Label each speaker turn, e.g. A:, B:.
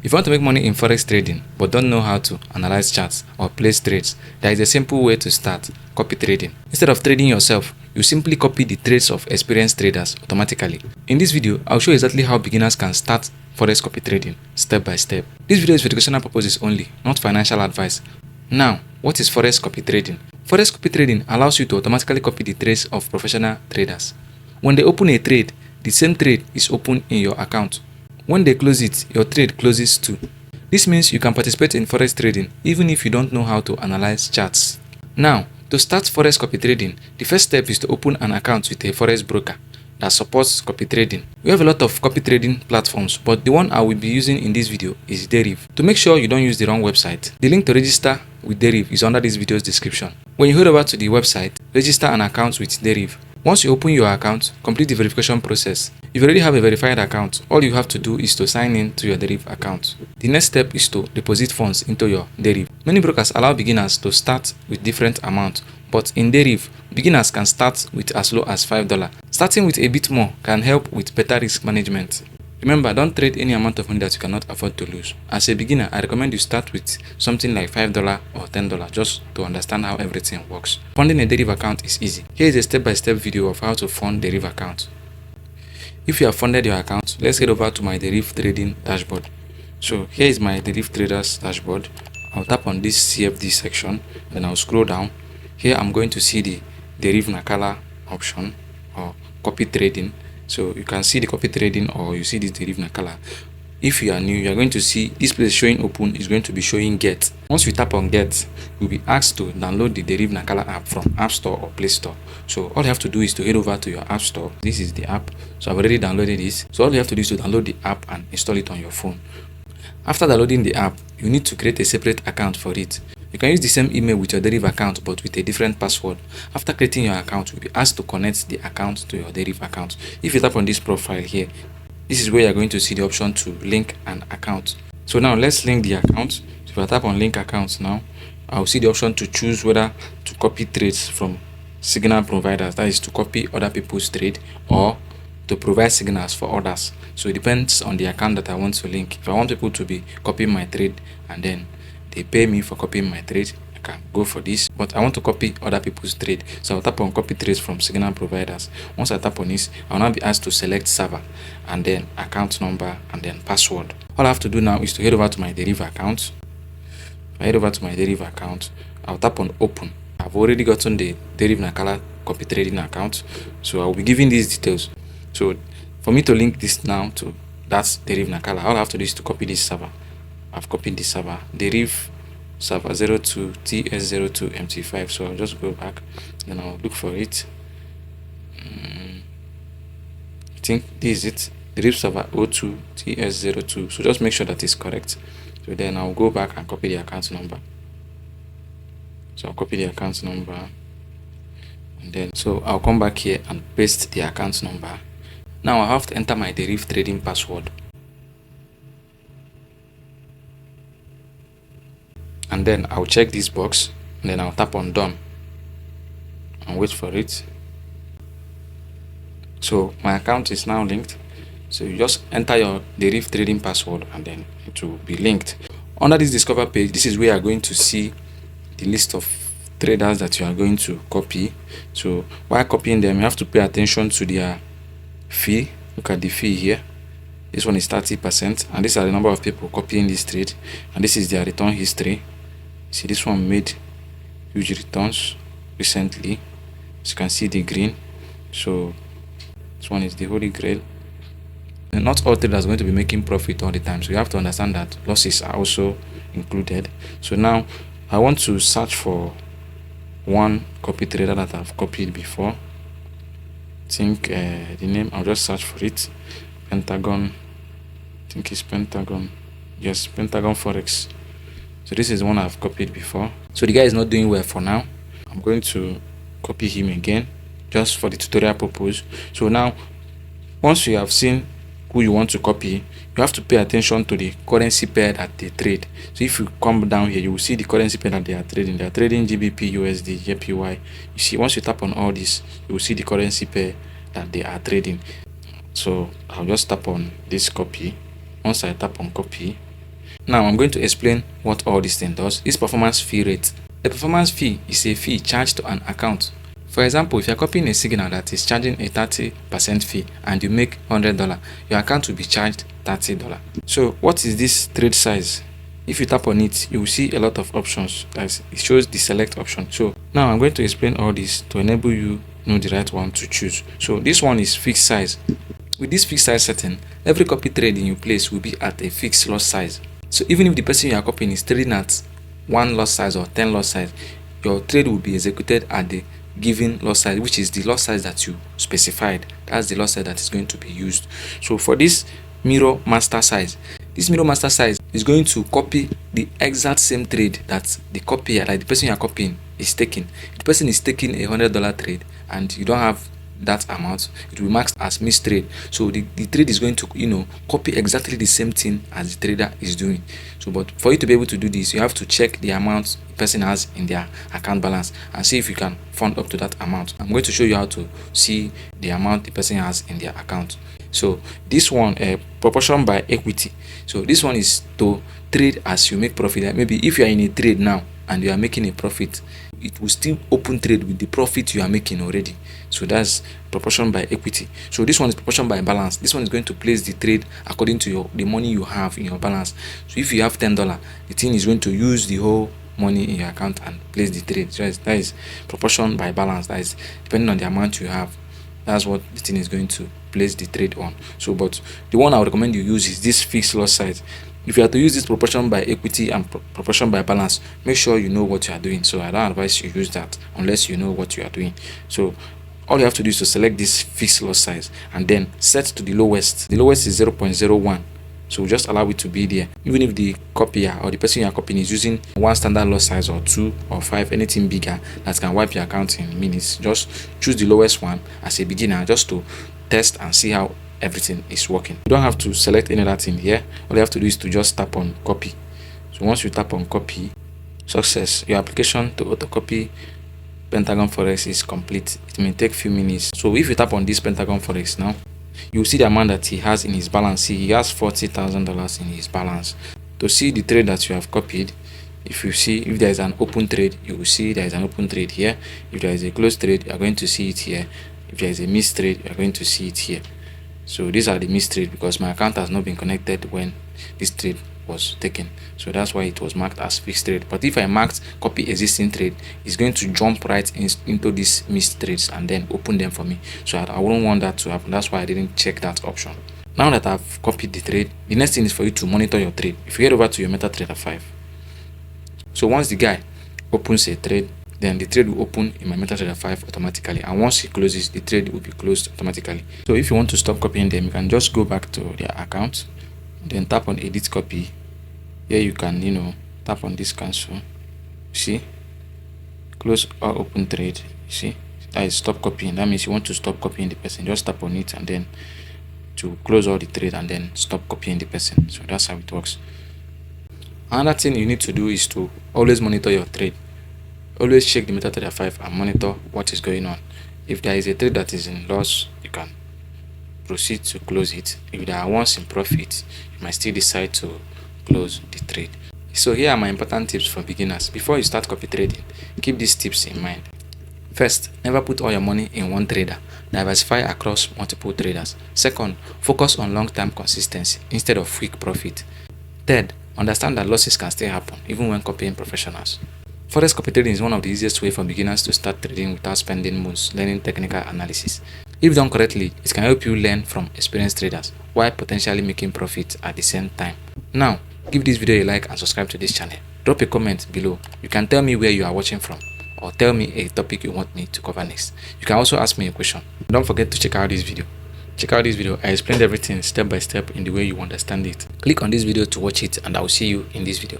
A: If you want to make money in forex trading but don't know how to analyze charts or place trades, there is a simple way to start: copy trading. Instead of trading yourself, you simply copy the trades of experienced traders automatically. In this video, I'll show exactly how beginners can start forex copy trading step by step. This video is for educational purposes only, not financial advice. Now, what is forex copy trading? Forex copy trading allows you to automatically copy the trades of professional traders. When they open a trade, the same trade is open in your account. When they close it, your trade closes too. This means you can participate in forex trading even if you don't know how to analyze charts. Now, to start forex copy trading, the first step is to open an account with a forex broker that supports copy trading. We have a lot of copy trading platforms, but the one I will be using in this video is Deriv. To make sure you don't use the wrong website, the link to register with Deriv is under this video's description. When you head over to the website, register an account with Deriv. Once you open your account, complete the verification process. If you already have a verified account, all you have to do is to sign in to your Deriv account. The next step is to deposit funds into your Deriv. Many brokers allow beginners to start with different amounts, but in Deriv, beginners can start with as low as $5. Starting with a bit more can help with better risk management. Remember, don't trade any amount of money that you cannot afford to lose. As a beginner, I recommend you start with something like $5 or $10 just to understand how everything works. Funding a Deriv account is easy. Here is a step-by-step video of how to fund Deriv account. If you have funded your account, let's head over to my Deriv trading dashboard. So here is my Deriv traders dashboard. I'll tap on this CFD section, then I'll scroll down. Here I'm going to see the Deriv Nakala option or copy trading. So you can see the copy trading or you see this Deriv Nakala. If you are new, you are going to see this place showing open is going to be showing get. Once you tap on get, you'll be asked to download the Deriv Nakala app from App Store or Play Store. So all you have to do is to head over to your App Store. This is the app. So I've already downloaded this. So all you have to do is to download the app and install it on your phone. After downloading the app, you need to create a separate account for it. You can use the same email with your Deriv account but with a different password. After creating your account, you'll be asked to connect the account to your Deriv account. If you tap on this profile here, this is where you're going to see the option to link an account. So now let's link the account. So if I tap on link account now, I'll see the option to choose whether to copy trades from signal providers, that is to copy other people's trade, or to provide signals for others. So it depends on the account that I want to link. If I want people to be copying my trade and then they pay me for copying my trade, I can go for this. But I want to copy other people's trade, so I'll tap on copy trades from signal providers. Once I tap on this, I'll now be asked to select server and then account number and then password. All I have to do now is to head over to my Deriv account. If I head over to my Deriv account, I'll tap on open. I've already gotten the Deriv Nakala copy trading account, so I'll be giving these details. So for me to link this now to that Deriv Nakala, all I have to do is to copy this server. I've copied this server, Deriv server 02 TS02 MT5. So I'll just go back and I'll look for it. I think this is it, Deriv server 02 TS02. So just make sure that is correct. So then I'll go back and copy the account number. So I'll copy the account number and then so I'll come back here and paste the account number. Now I have to enter my Deriv trading password. And then I'll check this box and then I'll tap on done and wait for it. So my account is now linked. So you just enter your Deriv trading password and then it will be linked. Under this discover page, this is where you are going to see the list of traders that you are going to copy. So while copying them, you have to pay attention to their fee. Look at the fee here. This one is 30%, and these are the number of people copying this trade, and this is their return history. See, this one made huge returns recently, as you can see the green. So this one is the holy grail. And not all traders are going to be making profit all the time, so you have to understand that losses are also included. So now I want to search for one copy trader that I've copied before. I think the name, I'll just search for it. Pentagon, I think it's Pentagon. Yes, Pentagon Forex. So this is one I've copied before. So the guy is not doing well for now. I'm going to copy him again just for the tutorial purpose. So now once you have seen who you want to copy, you have to pay attention to the currency pair that they trade. So if you come down here, you will see the currency pair that they are trading. They are trading GBP, USD, JPY. You see, once you tap on all this, you will see the currency pair that they are trading. So I'll just tap on this copy. Once I tap on copy, Now I'm going to explain what all this thing does. This performance fee rate. The performance fee is a fee charged to an account. For example, if you're copying a signal that is charging a 30% fee and you make $100, your account will be charged $30. So what is this trade size? If you tap on it, you will see a lot of options. As it shows the select option. So now I'm going to explain all this to enable you know the right one to choose. So this one is fixed size. With this fixed size setting, every copy trade in your place will be at a fixed loss size. So even if the person you are copying is trading at 1 loss size or 10 loss size, your trade will be executed at the given loss size, which is the loss size that you specified. That's the loss size that is going to be used. So for this mirror master size, this mirror master size is going to copy the exact same trade that the copier, like the person you are copying, is taking. If the person is taking a $100 trade and you don't have that amount, it will be marked as missed trade. So the trade is going to copy exactly the same thing as the trader is doing. So but for you to be able to do this, you have to check the amount the person has in their account balance and see if you can fund up to that amount. I'm going to show you how to see the amount the person has in their account. So this one, proportion by equity. So this one is to trade as you make profit. Maybe if you are in a trade now and you are making a profit, it will still open trade with the profit you are making already. So that's proportion by equity. So this one is proportion by balance. This one is going to place the trade according to the money you have in your balance. So if you have $10, the thing is going to use the whole money in your account and place the trade. So that is proportion by balance. That is depending on the amount you have. That's what the thing is going to place the trade on. So but the one I would recommend you use is this fixed loss size. If you are to use this proportion by equity and proportion by balance, make sure you know what you are doing. So I don't advise you use that unless you know what you are doing. So all you have to do is to select this fixed loss size and then set to the lowest. The lowest is 0.01. So just allow it to be there. Even if the copier or the person you are copying is using one standard loss size or 2 or 5, anything bigger that can wipe your account in minutes, just choose the lowest one as a beginner just to test and see how everything is working. You don't have to select any other thing here. All you have to do is to just tap on copy. So once you tap on copy, success, your application to autocopy Pentagon Forex is complete. It may take few minutes. So if you tap on this Pentagon Forex now, you will see the amount that he has in his balance. See, he has $40,000 in his balance. To see the trade that you have copied, if you see if there is an open trade, you will see there is an open trade here. If there is a closed trade, you are going to see it here. If there is a missed trade, you are going to see it here. So these are the missed trade because my account has not been connected when this trade was taken. So that's why it was marked as fixed trade. But if I marked copy existing trade, it's going to jump right into these missed trades and then open them for me. So I wouldn't want that to happen. That's why I didn't check that option. Now that I've copied the trade, the next thing is for you to monitor your trade. If you head over to your MetaTrader 5, so once the guy opens a trade, then the trade will open in my MetaTrader 5 automatically, and once he closes, the trade will be closed automatically. So if you want to stop copying them, you can just go back to their account, then tap on edit copy. Here you can tap on this cancel. See, close or open trade. See, that is stop copying. That means you want to stop copying the person. Just tap on it and then to close all the trade and then stop copying the person. So that's how it works. Another thing you need to do is to always monitor your trade. Always check the MetaTrader 5 and monitor what is going on. If there is a trade that is in loss, you can proceed to close it. If there are ones in profit, you might still decide to close the trade. So here are my important tips for beginners. Before you start copy trading, keep these tips in mind. First, never put all your money in one trader. Diversify across multiple traders. Second, focus on long-term consistency instead of quick profit. Third, understand that losses can still happen even when copying professionals. Forex copy trading is one of the easiest ways for beginners to start trading without spending months learning technical analysis. If done correctly, it can help you learn from experienced traders while potentially making profits at the same time. Now, give this video a like and subscribe to this channel. Drop a comment below. You can tell me where you are watching from or tell me a topic you want me to cover next. You can also ask me a question. Don't forget to check out this video. Check out this video. I explained everything step by step in the way you understand it. Click on this video to watch it and I will see you in this video.